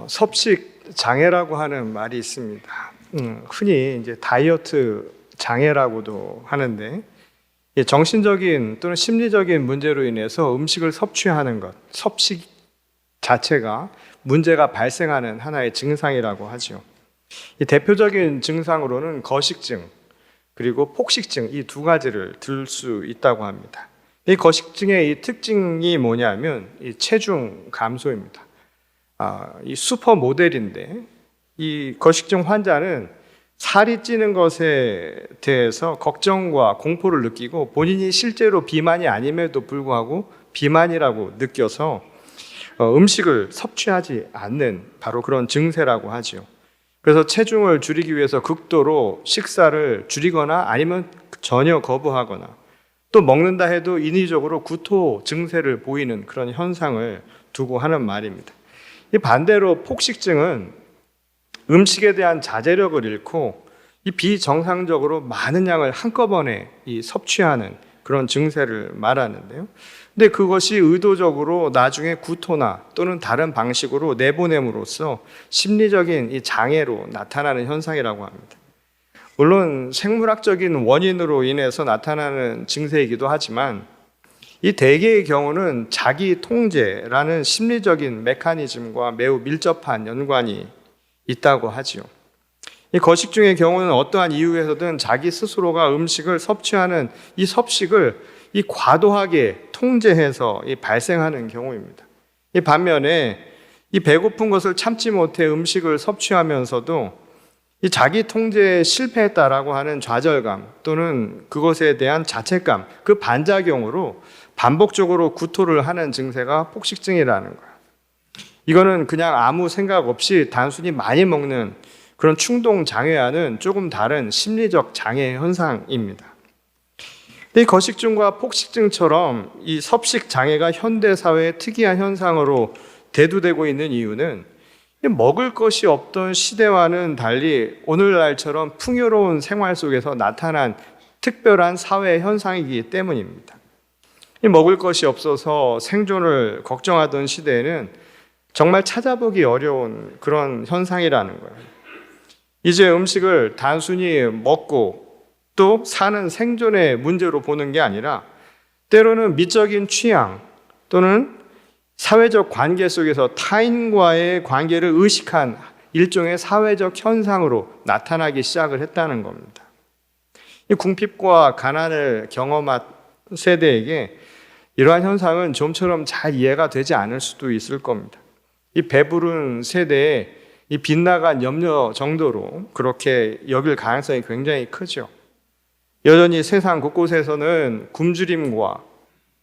섭식 장애라고 하는 말이 있습니다. 흔히 이제 다이어트 장애라고도 하는데, 정신적인 또는 심리적인 문제로 인해서 음식을 섭취하는 것, 섭식 자체가 문제가 발생하는 하나의 증상이라고 하죠. 이 대표적인 증상으로는 거식증 그리고 폭식증, 이 두 가지를 들 수 있다고 합니다. 이 거식증의 이 특징이 뭐냐면 이 체중 감소입니다. 이 슈퍼 모델인데, 이 거식증 환자는 살이 찌는 것에 대해서 걱정과 공포를 느끼고 본인이 실제로 비만이 아님에도 불구하고 비만이라고 느껴서 음식을 섭취하지 않는 바로 그런 증세라고 하죠. 그래서 체중을 줄이기 위해서 극도로 식사를 줄이거나 아니면 전혀 거부하거나, 또 먹는다 해도 인위적으로 구토 증세를 보이는 그런 현상을 두고 하는 말입니다. 이 반대로 폭식증은 음식에 대한 자제력을 잃고 이 비정상적으로 많은 양을 한꺼번에 섭취하는 그런 증세를 말하는데요. 근데 그것이 의도적으로 나중에 구토나 또는 다른 방식으로 내보냄으로써 심리적인 이 장애로 나타나는 현상이라고 합니다. 물론 생물학적인 원인으로 인해서 나타나는 증세이기도 하지만, 이 대개의 경우는 자기 통제라는 심리적인 메커니즘과 매우 밀접한 연관이 있다고 하지요. 이 거식증의 경우는 어떠한 이유에서든 자기 스스로가 음식을 섭취하는 이 섭식을 과도하게 통제해서 발생하는 경우입니다. 이 반면에 이 배고픈 것을 참지 못해 음식을 섭취하면서도 이 자기 통제에 실패했다라고 하는 좌절감 또는 그것에 대한 자책감, 그 반작용으로 반복적으로 구토를 하는 증세가 폭식증이라는 거예요. 이거는 그냥 아무 생각 없이 단순히 많이 먹는 그런 충동 장애와는 조금 다른 심리적 장애 현상입니다. 이 거식증과 폭식증처럼 이 섭식 장애가 현대 사회의 특이한 현상으로 대두되고 있는 이유는 먹을 것이 없던 시대와는 달리 오늘날처럼 풍요로운 생활 속에서 나타난 특별한 사회 현상이기 때문입니다. 이 먹을 것이 없어서 생존을 걱정하던 시대에는 정말 찾아보기 어려운 그런 현상이라는 거예요. 이제 음식을 단순히 먹고 또 사는 생존의 문제로 보는 게 아니라 때로는 미적인 취향 또는 사회적 관계 속에서 타인과의 관계를 의식한 일종의 사회적 현상으로 나타나기 시작을 했다는 겁니다. 이 궁핍과 가난을 경험한 세대에게 이러한 현상은 좀처럼 잘 이해가 되지 않을 수도 있을 겁니다. 이 배부른 세대에 이 빗나간 염려 정도로 그렇게 여길 가능성이 굉장히 크죠. 여전히 세상 곳곳에서는 굶주림과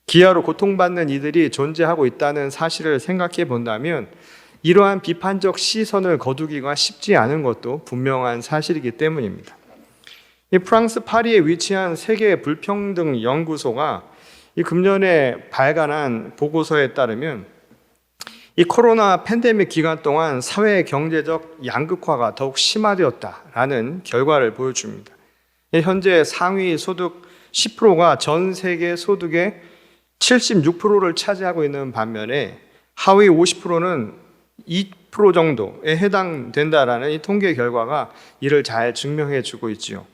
기아로 고통받는 이들이 존재하고 있다는 사실을 생각해 본다면 이러한 비판적 시선을 거두기가 쉽지 않은 것도 분명한 사실이기 때문입니다. 이 프랑스 파리에 위치한 세계 불평등 연구소가 이 금년에 발간한 보고서에 따르면 이 코로나 팬데믹 기간 동안 사회 경제적 양극화가 더욱 심화되었다라는 결과를 보여줍니다. 현재 상위 소득 10%가 전 세계 소득의 76%를 차지하고 있는 반면에 하위 50%는 2% 정도에 해당된다라는 이 통계 결과가 이를 잘 증명해 주고 있지요.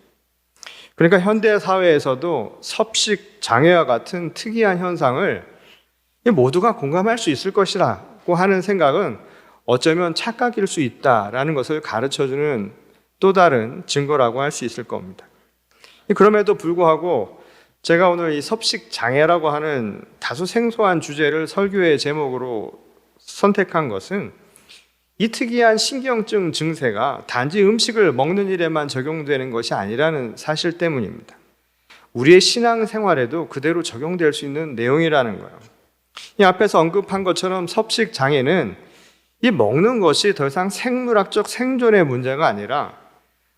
그러니까 현대 사회에서도 섭식 장애와 같은 특이한 현상을 모두가 공감할 수 있을 것이라고 하는 생각은 어쩌면 착각일 수 있다라는 것을 가르쳐주는 또 다른 증거라고 할 수 있을 겁니다. 그럼에도 불구하고 제가 오늘 이 섭식 장애라고 하는 다소 생소한 주제를 설교의 제목으로 선택한 것은 이 특이한 신경증 증세가 단지 음식을 먹는 일에만 적용되는 것이 아니라는 사실 때문입니다. 우리의 신앙생활에도 그대로 적용될 수 있는 내용이라는 거예요. 이 앞에서 언급한 것처럼 섭식 장애는 이 먹는 것이 더 이상 생물학적 생존의 문제가 아니라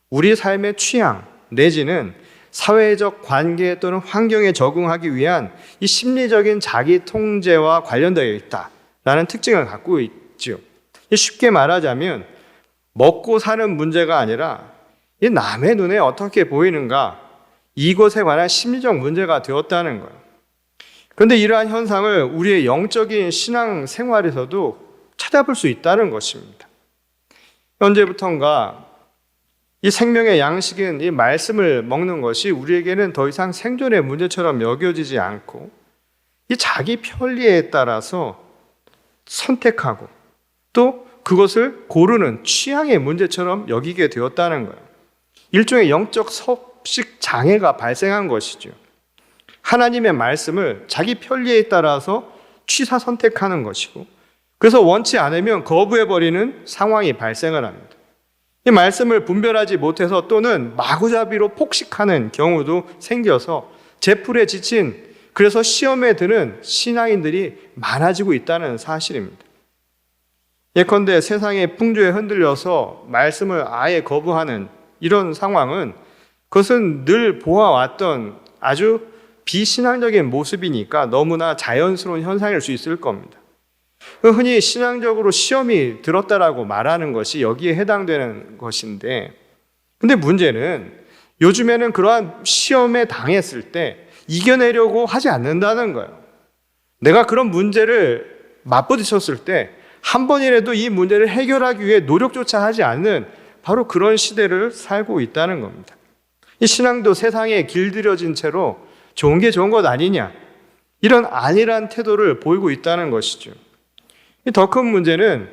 우리 삶의 취향 내지는 사회적 관계 또는 환경에 적응하기 위한 이 심리적인 자기 통제와 관련되어 있다라는 특징을 갖고 있죠. 쉽게 말하자면 먹고 사는 문제가 아니라 이 남의 눈에 어떻게 보이는가, 이것에 관한 심리적 문제가 되었다는 거예요. 그런데 이러한 현상을 우리의 영적인 신앙 생활에서도 찾아볼 수 있다는 것입니다. 언제부턴가 이 생명의 양식인 이 말씀을 먹는 것이 우리에게는 더 이상 생존의 문제처럼 여겨지지 않고 이 자기 편리에 따라서 선택하고 또 그것을 고르는 취향의 문제처럼 여기게 되었다는 거예요. 일종의 영적 섭식 장애가 발생한 것이죠. 하나님의 말씀을 자기 편리에 따라서 취사 선택하는 것이고 그래서 원치 않으면 거부해버리는 상황이 발생을 합니다. 이 말씀을 분별하지 못해서 또는 마구잡이로 폭식하는 경우도 생겨서 제풀에 지친 그래서 시험에 드는 신앙인들이 많아지고 있다는 사실입니다. 예컨대 세상의 풍조에 흔들려서 말씀을 아예 거부하는 이런 상황은 그것은 늘 보아왔던 아주 비신앙적인 모습이니까 너무나 자연스러운 현상일 수 있을 겁니다. 흔히 신앙적으로 시험이 들었다라고 말하는 것이 여기에 해당되는 것인데, 근데 문제는 요즘에는 그러한 시험에 당했을 때 이겨내려고 하지 않는다는 거예요. 내가 그런 문제를 맞부딪혔을 때 한 번이라도 이 문제를 해결하기 위해 노력조차 하지 않는 바로 그런 시대를 살고 있다는 겁니다. 이 신앙도 세상에 길들여진 채로 좋은 게 좋은 것 아니냐, 이런 안일한 태도를 보이고 있다는 것이죠. 더 큰 문제는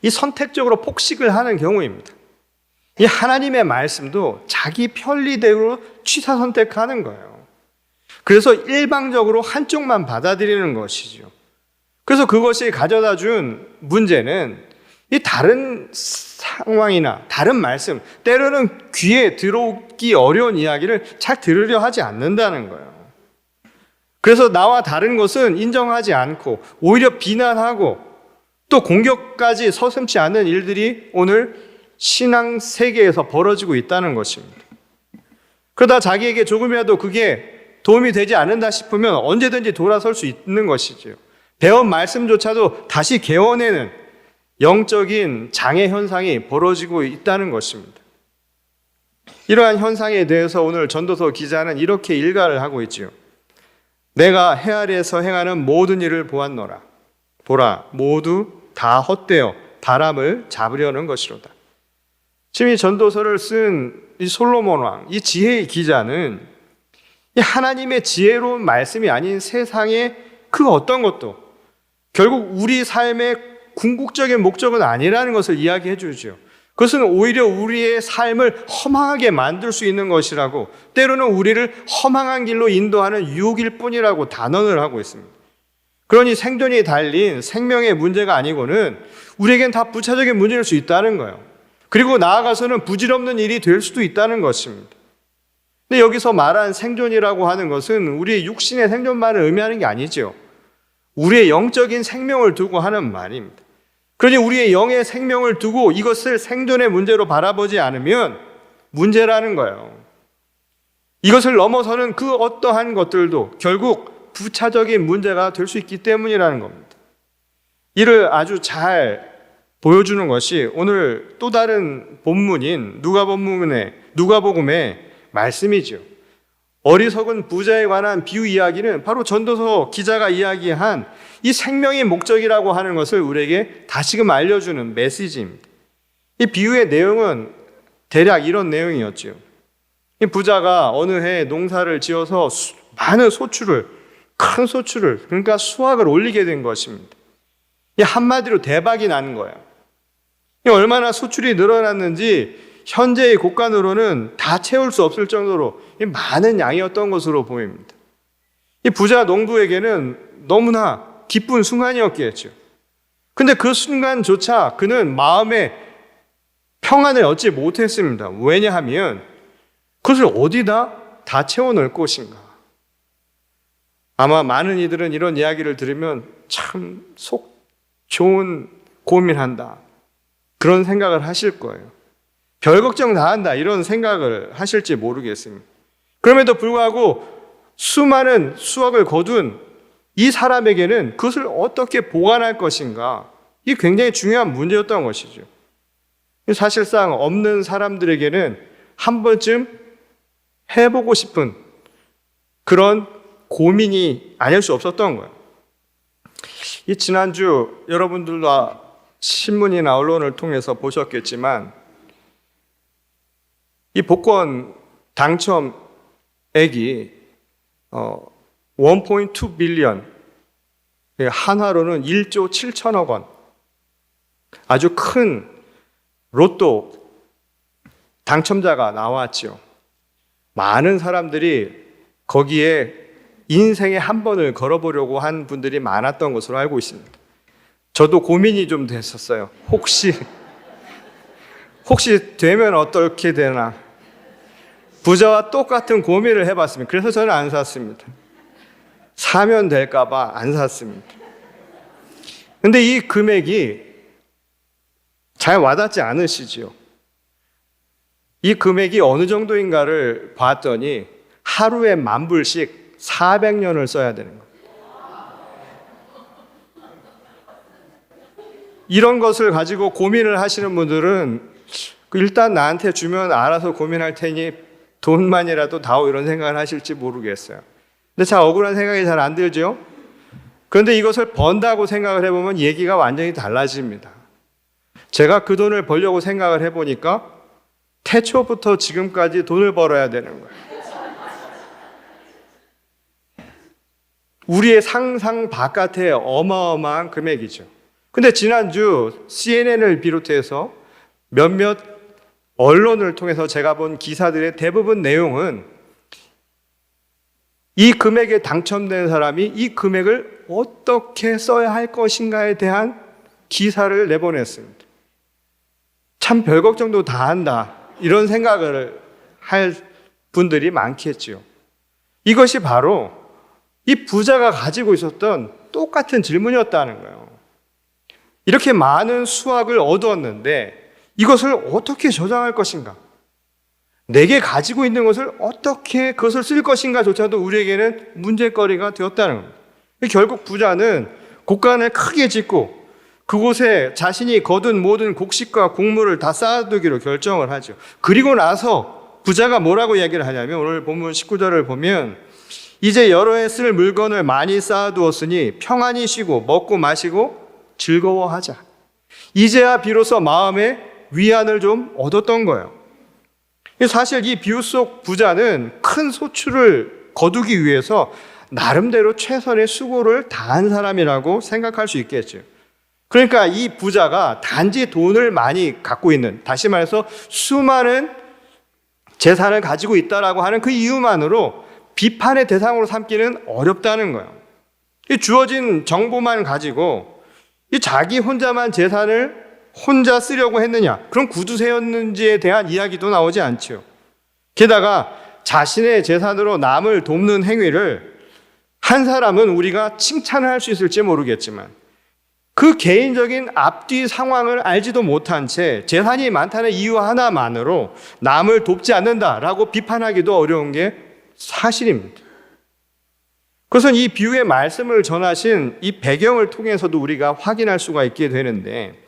이 선택적으로 폭식을 하는 경우입니다. 이 하나님의 말씀도 자기 편리대로 취사 선택하는 거예요. 그래서 일방적으로 한쪽만 받아들이는 것이죠. 그래서 그것이 가져다 준 문제는 이 다른 상황이나 다른 말씀, 때로는 귀에 들어오기 어려운 이야기를 잘 들으려 하지 않는다는 거예요. 그래서 나와 다른 것은 인정하지 않고 오히려 비난하고 또 공격까지 서슴지 않는 일들이 오늘 신앙 세계에서 벌어지고 있다는 것입니다. 그러다 자기에게 조금이라도 그게 도움이 되지 않는다 싶으면 언제든지 돌아설 수 있는 것이죠. 배운 말씀조차도 다시 개원해는 영적인 장애 현상이 벌어지고 있다는 것입니다. 이러한 현상에 대해서 오늘 전도서 기자는 이렇게 일가를 하고 있지요. 내가 해 아래에서 행하는 모든 일을 보았노라. 보라, 모두 다 헛되어 바람을 잡으려는 것이로다. 지금 이 전도서를 쓴 이 솔로몬 왕, 이 지혜의 기자는 이 하나님의 지혜로운 말씀이 아닌 세상의 그 어떤 것도 결국 우리 삶의 궁극적인 목적은 아니라는 것을 이야기해 주죠. 그것은 오히려 우리의 삶을 허망하게 만들 수 있는 것이라고, 때로는 우리를 허망한 길로 인도하는 유혹일 뿐이라고 단언을 하고 있습니다. 그러니 생존이 달린 생명의 문제가 아니고는 우리에겐 다 부차적인 문제일 수 있다는 거예요. 그리고 나아가서는 부질없는 일이 될 수도 있다는 것입니다. 근데 여기서 말한 생존이라고 하는 것은 우리의 육신의 생존만을 의미하는 게 아니죠. 우리의 영적인 생명을 두고 하는 말입니다. 그러니 우리의 영의 생명을 두고 이것을 생존의 문제로 바라보지 않으면 문제라는 거예요. 이것을 넘어서는 그 어떠한 것들도 결국 부차적인 문제가 될 수 있기 때문이라는 겁니다. 이를 아주 잘 보여주는 것이 오늘 또 다른 본문인 누가복음의 말씀이죠. 어리석은 부자에 관한 비유 이야기는 바로 전도서 기자가 이야기한 이 생명의 목적이라고 하는 것을 우리에게 다시금 알려주는 메시지입니다. 이 비유의 내용은 대략 이런 내용이었죠. 이 부자가 어느 해 농사를 지어서 많은 큰 소출을, 그러니까 수확을 올리게 된 것입니다. 이 한마디로 대박이 나는 거예요. 얼마나 소출이 늘어났는지 현재의 곡간으로는 다 채울 수 없을 정도로 많은 양이었던 것으로 보입니다. 이 부자 농부에게는 너무나 기쁜 순간이었겠죠. 근데 그 순간조차 그는 마음에 평안을 얻지 못했습니다. 왜냐하면 그것을 어디다 다 채워넣을 것인가. 아마 많은 이들은 이런 이야기를 들으면 참 속 좋은 고민한다, 그런 생각을 하실 거예요. 별 걱정 다 한다, 이런 생각을 하실지 모르겠습니다. 그럼에도 불구하고 수많은 수확을 거둔 이 사람에게는 그것을 어떻게 보관할 것인가, 이게 굉장히 중요한 문제였던 것이죠. 사실상 없는 사람들에게는 한 번쯤 해보고 싶은 그런 고민이 아닐 수 없었던 거예요. 이 지난주 여러분들도 신문이나 언론을 통해서 보셨겠지만 이 복권 당첨액이 1.2 빌리언, 한화로는 1조 7천억 원, 아주 큰 로또 당첨자가 나왔죠. 많은 사람들이 거기에 인생에 한 번을 걸어보려고 한 분들이 많았던 것으로 알고 있습니다. 저도 고민이 좀 됐었어요. 혹시 되면 어떻게 되나. 부자와 똑같은 고민을 해봤습니다. 그래서 저는 안 샀습니다. 사면 될까봐 안 샀습니다. 근데 이 금액이 잘 와닿지 않으시지요? 이 금액이 어느 정도인가를 봤더니 하루에 10,000불씩 400년을 써야 되는 거예요. 이런 것을 가지고 고민을 하시는 분들은 일단 나한테 주면 알아서 고민할 테니 돈만이라도 다오, 이런 생각을 하실지 모르겠어요. 근데 참 억울한 생각이 잘 안 들죠? 그런데 이것을 번다고 생각을 해보면 얘기가 완전히 달라집니다. 제가 그 돈을 벌려고 생각을 해보니까 태초부터 지금까지 돈을 벌어야 되는 거예요. 우리의 상상 바깥의 어마어마한 금액이죠. 근데 지난주 CNN을 비롯해서 몇몇 언론을 통해서 제가 본 기사들의 대부분 내용은 이 금액에 당첨된 사람이 이 금액을 어떻게 써야 할 것인가에 대한 기사를 내보냈습니다. 참 별 걱정도 다 한다, 이런 생각을 할 분들이 많겠지요. 이것이 바로 이 부자가 가지고 있었던 똑같은 질문이었다는 거예요. 이렇게 많은 수확을 얻었는데 이것을 어떻게 저장할 것인가? 내게 가지고 있는 것을 어떻게 그것을 쓸 것인가 조차도 우리에게는 문제거리가 되었다는 겁니다. 결국 부자는 곡간을 크게 짓고 그곳에 자신이 거둔 모든 곡식과 곡물을 다 쌓아두기로 결정을 하죠. 그리고 나서 부자가 뭐라고 이야기를 하냐면, 오늘 본문 19절을 보면 이제 여러 해 쓸 물건을 많이 쌓아두었으니 평안히 쉬고 먹고 마시고 즐거워하자. 이제야 비로소 마음에 위안을 좀 얻었던 거예요. 사실 이 비유 속 부자는 큰 소출을 거두기 위해서 나름대로 최선의 수고를 다한 사람이라고 생각할 수 있겠죠. 그러니까 이 부자가 단지 돈을 많이 갖고 있는, 다시 말해서 수많은 재산을 가지고 있다라고 하는 그 이유만으로 비판의 대상으로 삼기는 어렵다는 거예요. 이 주어진 정보만 가지고 이 자기 혼자만 재산을 혼자 쓰려고 했느냐, 그런 구두쇠였는지에 대한 이야기도 나오지 않죠. 게다가 자신의 재산으로 남을 돕는 행위를 한 사람은 우리가 칭찬을 할 수 있을지 모르겠지만 그 개인적인 앞뒤 상황을 알지도 못한 채 재산이 많다는 이유 하나만으로 남을 돕지 않는다라고 비판하기도 어려운 게 사실입니다. 그것은 이 비유의 말씀을 전하신 이 배경을 통해서도 우리가 확인할 수가 있게 되는데,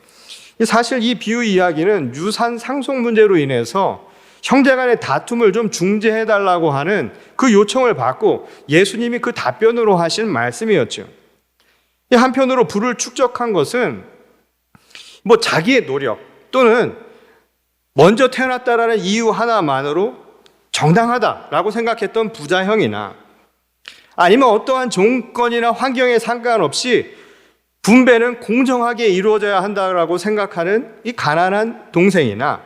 사실 이 비유 이야기는 유산 상속 문제로 인해서 형제 간의 다툼을 좀 중재해달라고 하는 그 요청을 받고 예수님이 그 답변으로 하신 말씀이었죠. 한편으로 부를 축적한 것은 자기의 노력 또는 먼저 태어났다라는 이유 하나만으로 정당하다라고 생각했던 부자형이나, 아니면 어떠한 조건이나 환경에 상관없이 분배는 공정하게 이루어져야 한다라고 생각하는 이 가난한 동생이나,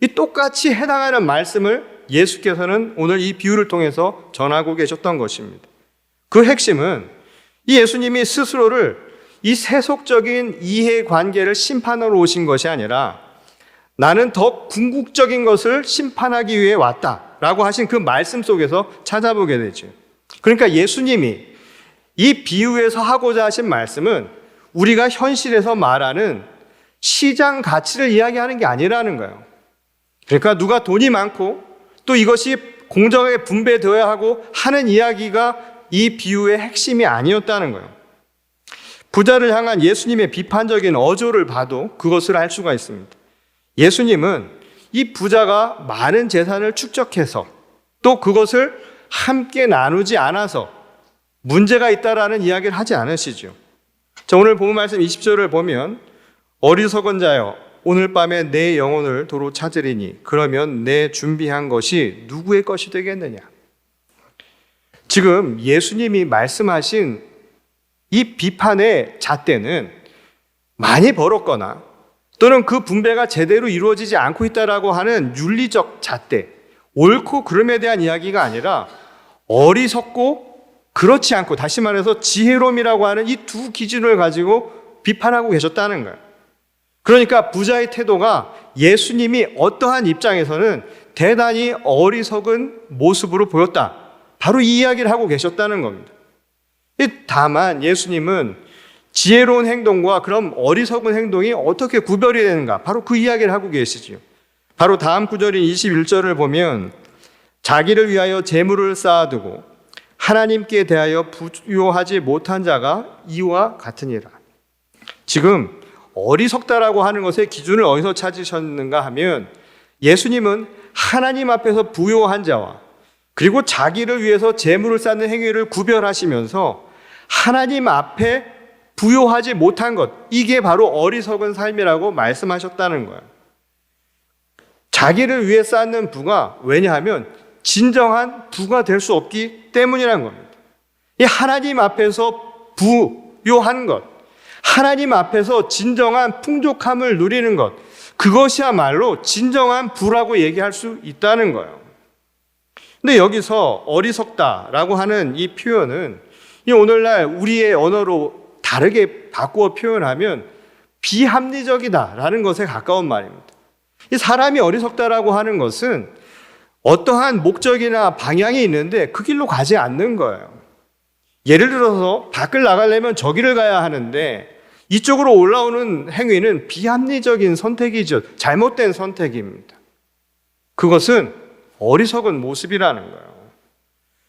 이 똑같이 해당하는 말씀을 예수께서는 오늘 이 비유를 통해서 전하고 계셨던 것입니다. 그 핵심은 이 예수님이 스스로를 이 세속적인 이해관계를 심판하러 오신 것이 아니라 나는 더 궁극적인 것을 심판하기 위해 왔다라고 하신 그 말씀 속에서 찾아보게 되죠. 그러니까 예수님이 이 비유에서 하고자 하신 말씀은 우리가 현실에서 말하는 시장 가치를 이야기하는 게 아니라는 거예요. 그러니까 누가 돈이 많고 또 이것이 공정하게 분배되어야 하고 하는 이야기가 이 비유의 핵심이 아니었다는 거예요. 부자를 향한 예수님의 비판적인 어조를 봐도 그것을 알 수가 있습니다. 예수님은 이 부자가 많은 재산을 축적해서 또 그것을 함께 나누지 않아서 문제가 있다라는 이야기를 하지 않으시죠. 자, 오늘 본문 말씀 20절을 보면 어리석은 자여 오늘 밤에 내 영혼을 도로 찾으리니 그러면 내 준비한 것이 누구의 것이 되겠느냐. 지금 예수님이 말씀하신 이 비판의 잣대는 많이 벌었거나 또는 그 분배가 제대로 이루어지지 않고 있다라고 하는 윤리적 잣대, 옳고 그름에 대한 이야기가 아니라 어리석고 그렇지 않고, 다시 말해서 지혜로움이라고 하는 이 두 기준을 가지고 비판하고 계셨다는 거예요. 그러니까 부자의 태도가 예수님이 어떠한 입장에서는 대단히 어리석은 모습으로 보였다, 바로 이 이야기를 하고 계셨다는 겁니다. 다만 예수님은 지혜로운 행동과 그럼 어리석은 행동이 어떻게 구별이 되는가, 바로 그 이야기를 하고 계시죠. 바로 다음 구절인 21절을 보면 자기를 위하여 재물을 쌓아두고 하나님께 대하여 부요하지 못한 자가 이와 같으니라. 지금 어리석다라고 하는 것의 기준을 어디서 찾으셨는가 하면 예수님은 하나님 앞에서 부요한 자와 그리고 자기를 위해서 재물을 쌓는 행위를 구별하시면서 하나님 앞에 부요하지 못한 것, 이게 바로 어리석은 삶이라고 말씀하셨다는 거예요. 자기를 위해 쌓는 부가, 왜냐하면 진정한 부가 될 수 없기 때문이라는 겁니다. 이 하나님 앞에서 부요한 것, 하나님 앞에서 진정한 풍족함을 누리는 것, 그것이야말로 진정한 부라고 얘기할 수 있다는 거예요. 근데 여기서 어리석다라고 하는 이 표현은 이 오늘날 우리의 언어로 다르게 바꾸어 표현하면 비합리적이다라는 것에 가까운 말입니다. 이 사람이 어리석다라고 하는 것은 어떠한 목적이나 방향이 있는데 그 길로 가지 않는 거예요. 예를 들어서 밖을 나가려면 저기를 가야 하는데 이쪽으로 올라오는 행위는 비합리적인 선택이죠. 잘못된 선택입니다. 그것은 어리석은 모습이라는 거예요.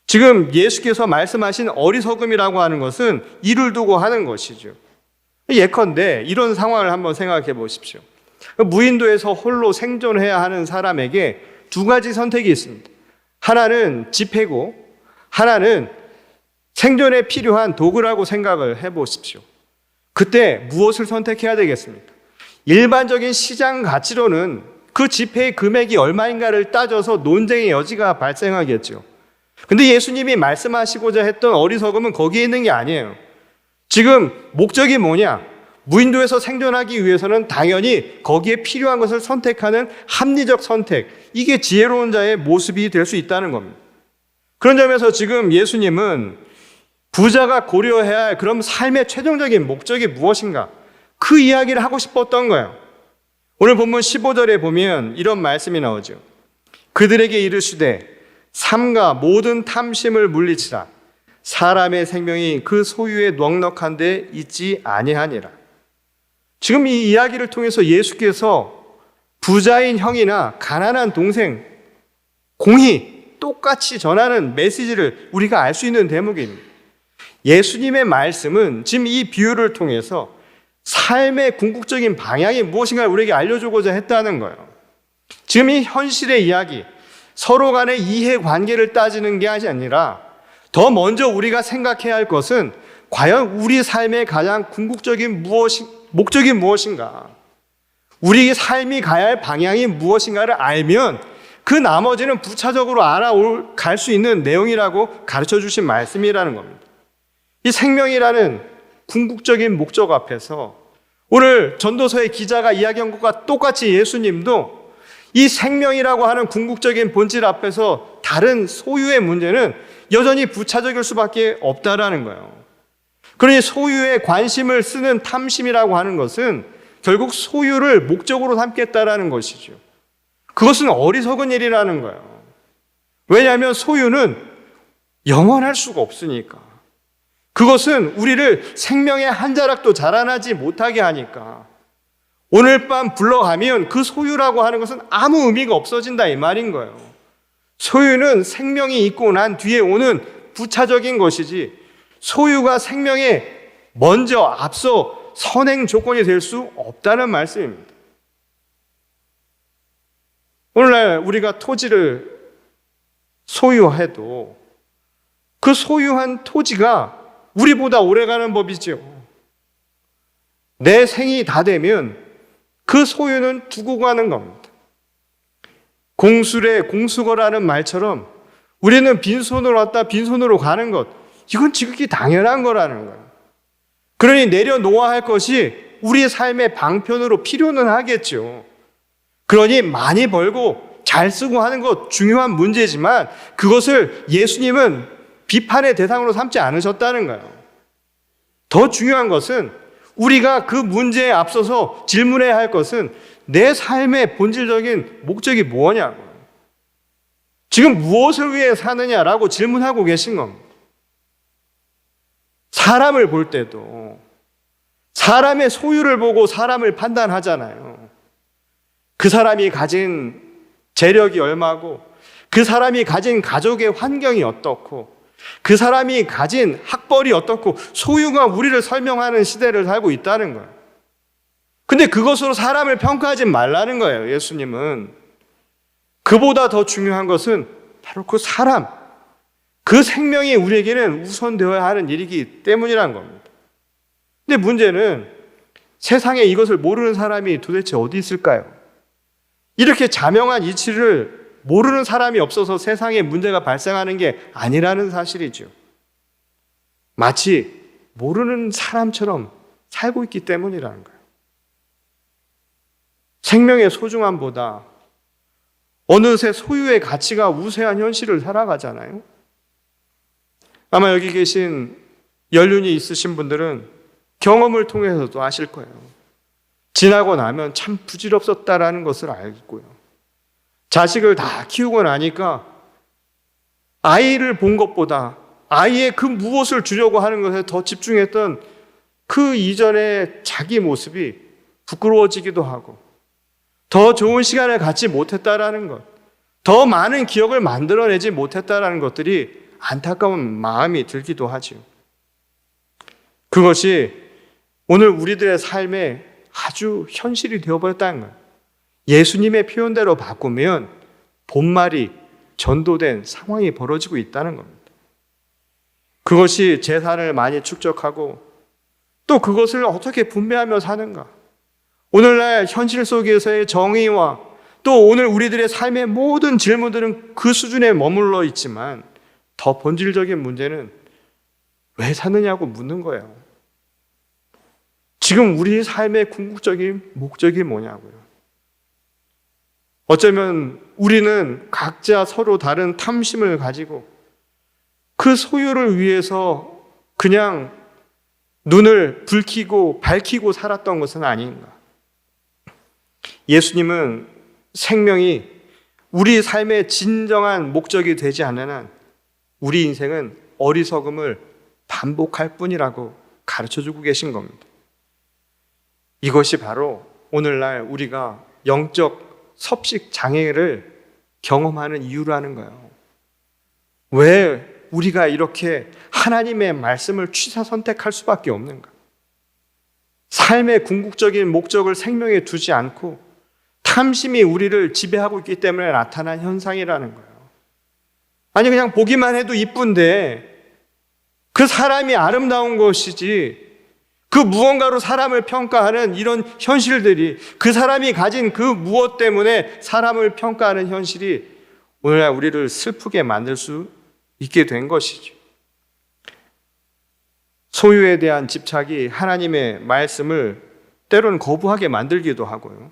지금 예수께서 말씀하신 어리석음이라고 하는 것은 이를 두고 하는 것이죠. 예컨대 이런 상황을 한번 생각해 보십시오. 무인도에서 홀로 생존해야 하는 사람에게 두 가지 선택이 있습니다. 하나는 지폐고 하나는 생존에 필요한 도구라고 생각을 해 보십시오. 그때 무엇을 선택해야 되겠습니까? 일반적인 시장 가치로는 그 지폐의 금액이 얼마인가를 따져서 논쟁의 여지가 발생하겠죠. 근데 예수님이 말씀하시고자 했던 어리석음은 거기에 있는 게 아니에요. 지금 목적이 뭐냐? 무인도에서 생존하기 위해서는 당연히 거기에 필요한 것을 선택하는 합리적 선택, 이게 지혜로운 자의 모습이 될 수 있다는 겁니다. 그런 점에서 지금 예수님은 부자가 고려해야 할 그럼 삶의 최종적인 목적이 무엇인가? 그 이야기를 하고 싶었던 거예요. 오늘 본문 15절에 보면 이런 말씀이 나오죠. 그들에게 이르시되 삼가 모든 탐심을 물리치라. 사람의 생명이 그 소유에 넉넉한 데 있지 아니하니라. 지금 이 이야기를 통해서 예수께서 부자인 형이나 가난한 동생 공히 똑같이 전하는 메시지를 우리가 알 수 있는 대목입니다. 예수님의 말씀은 지금 이 비유를 통해서 삶의 궁극적인 방향이 무엇인가를 우리에게 알려주고자 했다는 거예요. 지금 이 현실의 이야기, 서로 간의 이해관계를 따지는 게 아니라 더 먼저 우리가 생각해야 할 것은 과연 우리 삶의 가장 궁극적인 목적이 무엇인가, 우리 삶이 가야 할 방향이 무엇인가를 알면 그 나머지는 부차적으로 갈 수 있는 내용이라고 가르쳐 주신 말씀이라는 겁니다. 이 생명이라는 궁극적인 목적 앞에서 오늘 전도서의 기자가 이야기한 것과 똑같이 예수님도 이 생명이라고 하는 궁극적인 본질 앞에서 다른 소유의 문제는 여전히 부차적일 수밖에 없다라는 거예요. 그러니 소유에 관심을 쓰는 탐심이라고 하는 것은 결국 소유를 목적으로 삼겠다라는 것이죠. 그것은 어리석은 일이라는 거예요. 왜냐하면 소유는 영원할 수가 없으니까. 그것은 우리를 생명의 한 자락도 자라나지 못하게 하니까 오늘 밤 불러가면 그 소유라고 하는 것은 아무 의미가 없어진다 이 말인 거예요. 소유는 생명이 있고 난 뒤에 오는 부차적인 것이지 소유가 생명에 먼저 앞서 선행 조건이 될 수 없다는 말씀입니다. 오늘날 우리가 토지를 소유해도 그 소유한 토지가 우리보다 오래가는 법이죠. 내 생이 다 되면 그 소유는 두고 가는 겁니다. 공술에 공수거라는 말처럼 우리는 빈손으로 왔다 빈손으로 가는 것, 이건 지극히 당연한 거라는 거예요. 그러니 내려놓아야 할 것이 우리 삶의 방편으로 필요는 하겠죠. 그러니 많이 벌고 잘 쓰고 하는 것 중요한 문제지만 그것을 예수님은 비판의 대상으로 삼지 않으셨다는 거예요. 더 중요한 것은 우리가 그 문제에 앞서서 질문해야 할 것은 내 삶의 본질적인 목적이 뭐냐고. 지금 무엇을 위해 사느냐라고 질문하고 계신 겁니다. 사람을 볼 때도 사람의 소유를 보고 사람을 판단하잖아요. 그 사람이 가진 재력이 얼마고, 그 사람이 가진 가족의 환경이 어떻고, 그 사람이 가진 학벌이 어떻고, 소유가 우리를 설명하는 시대를 살고 있다는 거예요. 근데 그것으로 사람을 평가하지 말라는 거예요. 예수님은. 그보다 더 중요한 것은 바로 그 사람, 그 생명이 우리에게는 우선되어야 하는 일이기 때문이라는 겁니다. 근데 문제는 세상에 이것을 모르는 사람이 도대체 어디 있을까요? 이렇게 자명한 이치를 모르는 사람이 없어서 세상에 문제가 발생하는 게 아니라는 사실이죠. 마치 모르는 사람처럼 살고 있기 때문이라는 거예요. 생명의 소중함보다 어느새 소유의 가치가 우세한 현실을 살아가잖아요. 아마 여기 계신 연륜이 있으신 분들은 경험을 통해서도 아실 거예요. 지나고 나면 참 부질없었다라는 것을 알고요. 자식을 다 키우고 나니까 아이를 본 것보다 아이의 그 무엇을 주려고 하는 것에 더 집중했던 그 이전의 자기 모습이 부끄러워지기도 하고, 더 좋은 시간을 갖지 못했다라는 것, 더 많은 기억을 만들어내지 못했다라는 것들이 안타까운 마음이 들기도 하죠. 그것이 오늘 우리들의 삶에 아주 현실이 되어버렸다는 거예요. 예수님의 표현대로 바꾸면 본말이 전도된 상황이 벌어지고 있다는 겁니다. 그것이 재산을 많이 축적하고 또 그것을 어떻게 분배하며 사는가. 오늘날 현실 속에서의 정의와 또 오늘 우리들의 삶의 모든 질문들은 그 수준에 머물러 있지만 더 본질적인 문제는 왜 사느냐고 묻는 거예요. 지금 우리 삶의 궁극적인 목적이 뭐냐고요. 어쩌면 우리는 각자 서로 다른 탐심을 가지고 그 소유를 위해서 그냥 눈을 붉히고 밝히고 살았던 것은 아닌가. 예수님은 생명이 우리 삶의 진정한 목적이 되지 않는 한 우리 인생은 어리석음을 반복할 뿐이라고 가르쳐주고 계신 겁니다. 이것이 바로 오늘날 우리가 영적 섭식 장애를 경험하는 이유라는 거예요. 왜 우리가 이렇게 하나님의 말씀을 취사 선택할 수밖에 없는가? 삶의 궁극적인 목적을 생명에 두지 않고 탐심이 우리를 지배하고 있기 때문에 나타난 현상이라는 거예요. 아니 그냥 보기만 해도 이쁜데 그 사람이 아름다운 것이지, 그 무언가로 사람을 평가하는 이런 현실들이, 그 사람이 가진 그 무엇 때문에 사람을 평가하는 현실이 오늘날 우리를 슬프게 만들 수 있게 된 것이죠. 소유에 대한 집착이 하나님의 말씀을 때로는 거부하게 만들기도 하고요.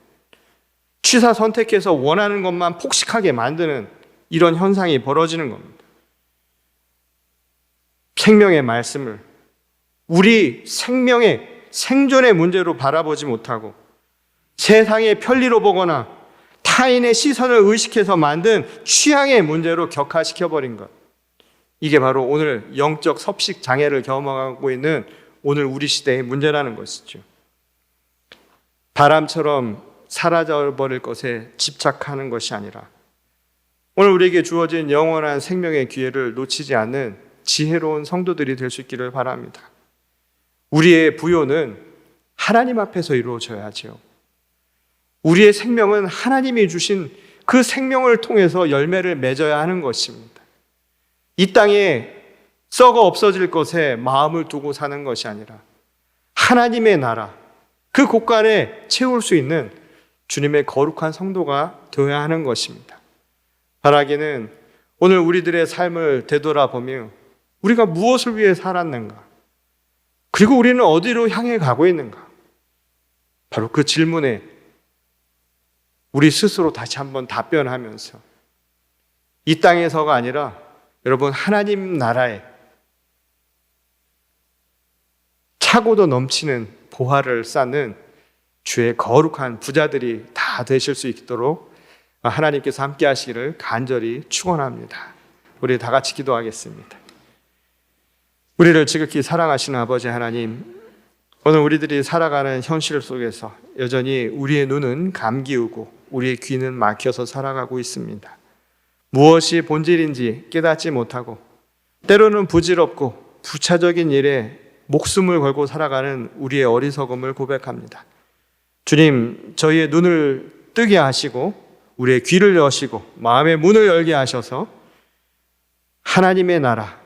취사 선택해서 원하는 것만 폭식하게 만드는 이런 현상이 벌어지는 겁니다. 생명의 말씀을 우리 생명의 생존의 문제로 바라보지 못하고 세상의 편리로 보거나 타인의 시선을 의식해서 만든 취향의 문제로 격화시켜버린 것. 이게 바로 오늘 영적 섭식 장애를 경험하고 있는 오늘 우리 시대의 문제라는 것이죠. 바람처럼 사라져버릴 것에 집착하는 것이 아니라 오늘 우리에게 주어진 영원한 생명의 기회를 놓치지 않는 지혜로운 성도들이 될 수 있기를 바랍니다. 우리의 부요는 하나님 앞에서 이루어져야죠. 우리의 생명은 하나님이 주신 그 생명을 통해서 열매를 맺어야 하는 것입니다. 이 땅에 썩어 없어질 것에 마음을 두고 사는 것이 아니라 하나님의 나라, 그 곳간에 채울 수 있는 주님의 거룩한 성도가 되어야 하는 것입니다. 바라기는 오늘 우리들의 삶을 되돌아보며 우리가 무엇을 위해 살았는가? 그리고 우리는 어디로 향해 가고 있는가? 바로 그 질문에 우리 스스로 다시 한번 답변하면서 이 땅에서가 아니라 여러분 하나님 나라에 차고도 넘치는 보화를 쌓는 주의 거룩한 부자들이 다 되실 수 있도록 하나님께서 함께 하시기를 간절히 축원합니다. 우리 다 같이 기도하겠습니다. 우리를 지극히 사랑하시는 아버지 하나님, 오늘 우리들이 살아가는 현실 속에서 여전히 우리의 눈은 감기우고 우리의 귀는 막혀서 살아가고 있습니다. 무엇이 본질인지 깨닫지 못하고 때로는 부질없고 부차적인 일에 목숨을 걸고 살아가는 우리의 어리석음을 고백합니다. 주님, 저희의 눈을 뜨게 하시고 우리의 귀를 여시고 마음의 문을 열게 하셔서 하나님의 나라,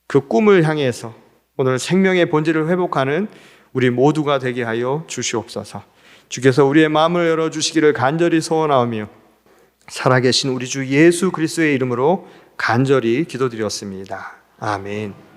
그 꿈을 향해서 오늘 생명의 본질을 회복하는 우리 모두가 되게 하여 주시옵소서. 주께서 우리의 마음을 열어주시기를 간절히 소원하오며 살아계신 우리 주 예수 그리스도의 이름으로 간절히 기도드렸습니다. 아멘.